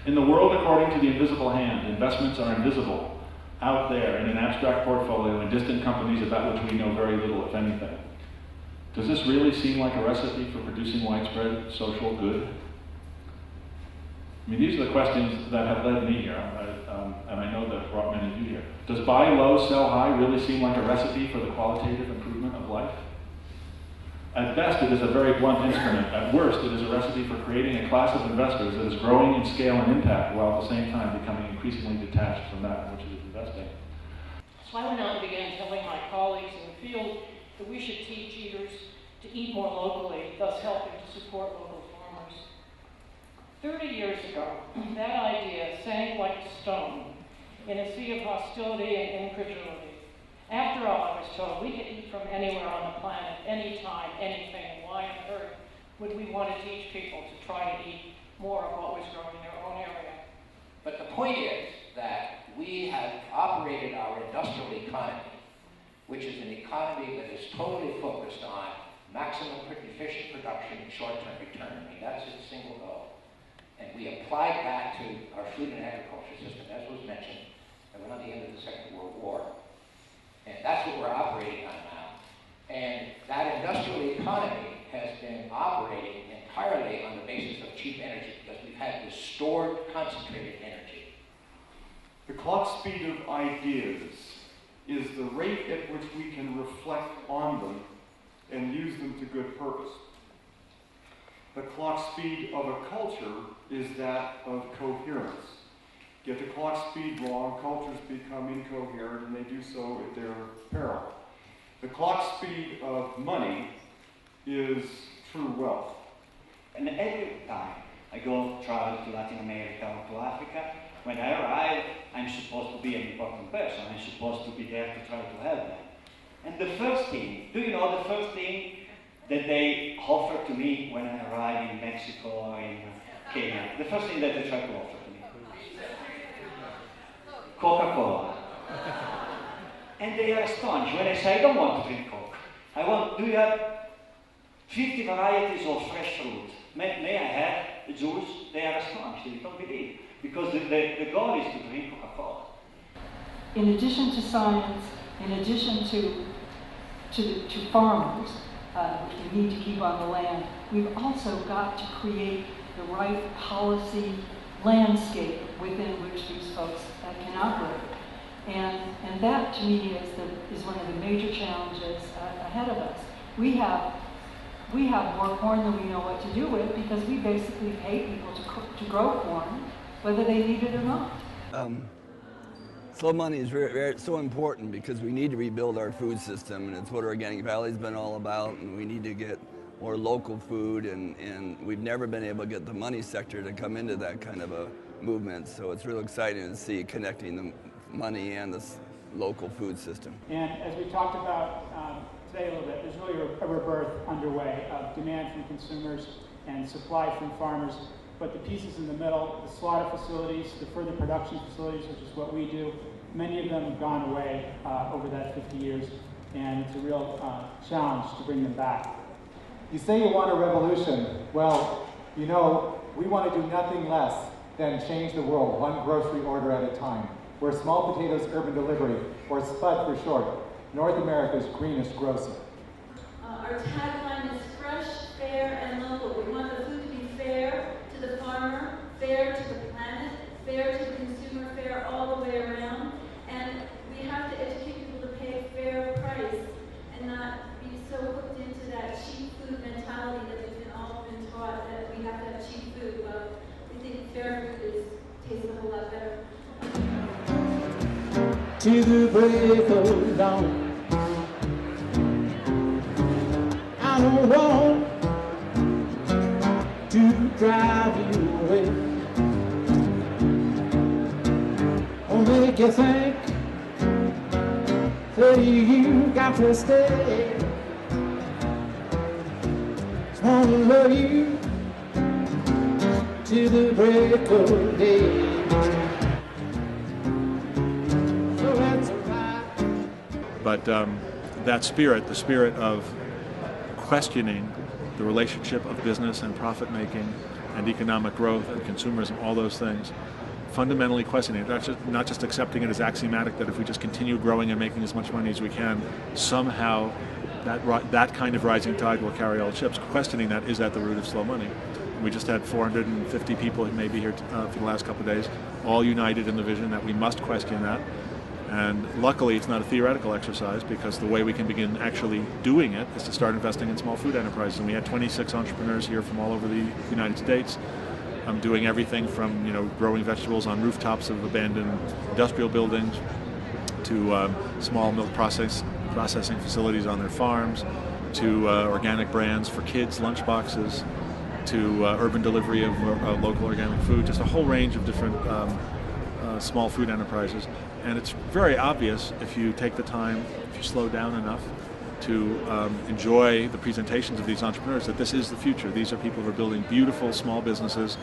In the world according to the invisible hand, investments are invisible, out there in an abstract portfolio in distant companies about which we know very little, if anything. Does this really seem like a recipe for producing widespread social good? I mean, these are the questions that have led me here, and I know that brought many of you here. Does buy low, sell high really seem like a recipe for the qualitative improvement of life? At best, it is a very blunt instrument. At worst, it is a recipe for creating a class of investors that is growing in scale and impact, while at the same time becoming increasingly detached from that in which it is investing. So I went out and began telling my colleagues in the field that we should teach eaters to eat more locally, thus helping to support local farmers. 30 years ago, that idea sank like a stone in a sea of hostility and incredulity. After all, I was told, we could eat from anywhere on the planet, anytime, anything. Why on earth would we want to teach people to try to eat more of what was grown in their own area? But the point is that we have operated our industrial economy, which is an economy that is totally focused on maximum efficient production and short-term return. I mean, that's its single goal. And we applied that to our food and agriculture system, as was mentioned, around the end of the Second World War. And that's what we're operating on now. And that industrial economy has been operating entirely on the basis of cheap energy, because we've had this stored, concentrated energy. The clock speed of ideas is the rate at which we can reflect on them and use them to good purpose. The clock speed of a culture is that of coherence. Get the clock speed wrong, cultures become incoherent, and they do so at their peril. The clock speed of money is true wealth. And every time I go travel to Latin America or to Africa, when I arrive, I'm supposed to be an important person. I'm supposed to be there to try to help them. And the first thing, do you know the first thing that they offer to me when I arrive in Mexico or in Kenya? The first thing that they try to offer to me? Coca-Cola. And they are astonished when I say, I don't want to drink Coke. I want, do you have 50 varieties of fresh fruit? May I have the juice? They are astonished, they don't believe. Because the goal is to drink Coca-Cola. In addition to science, in addition to farmers, which we need to keep on the land, we've also got to create the right policy landscape within which these folks can operate. And that, to me, is one of the major challenges ahead of us. We have more corn than we know what to do with, because we basically pay people to grow corn, whether they need it or not. Slow money is so important, because we need to rebuild our food system, and it's what Organic Valley's been all about, and we need to get more local food, and we've never been able to get the money sector to come into that kind of a movement, so it's real exciting to see connecting the money and the local food system. And as we talked about today a little bit, there's really a rebirth underway of demand from consumers and supply from farmers. But the pieces in the middle, the slaughter facilities, the further production facilities, which is what we do, many of them have gone away over that 50 years, and it's a real challenge to bring them back. You say you want a revolution. Well, you know, we want to do nothing less than change the world one grocery order at a time. We're Small Potatoes Urban Delivery, or SPUD for short, North America's greenest grocer. Our tagline is fresh, fair, and local. We want the food to be fair to the farmer, fair to the planet, fair to the consumer, fair all the way around. And we have to educate people to pay a fair price and not be so hooked into that cheap food mentality that we've all been taught that we have to have cheap food. Well, we think fair food tastes a whole lot better. To the break of dawn, I don't want to drive you away, or make you think that you got to stay. Just wanna love you to the break of day. But that spirit, the spirit of questioning the relationship of business and profit making and economic growth and consumerism, all those things, fundamentally questioning it, not just accepting it as axiomatic that if we just continue growing and making as much money as we can, somehow that kind of rising tide will carry all ships. Questioning that, is that the root of slow money? We just had 450 people who may be here for the last couple of days, all united in the vision that we must question that. And luckily, it's not a theoretical exercise, because the way we can begin actually doing it is to start investing in small food enterprises. And we had 26 entrepreneurs here from all over the United States, doing everything from growing vegetables on rooftops of abandoned industrial buildings to small milk processing facilities on their farms, to organic brands for kids' lunch boxes, to urban delivery of local organic food, just a whole range of different small food enterprises. And it's very obvious, if you take the time, if you slow down enough to enjoy the presentations of these entrepreneurs, that this is the future. These are people who are building beautiful small businesses.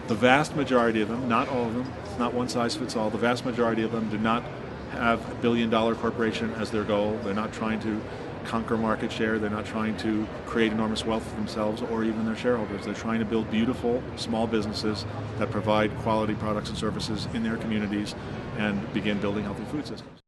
The vast majority of them, not all of them, it's not one size fits all, the vast majority of them do not have a billion-dollar corporation as their goal. They're not trying to conquer market share. They're not trying to create enormous wealth for themselves or even their shareholders. They're trying to build beautiful small businesses that provide quality products and services in their communities and begin building healthy food systems.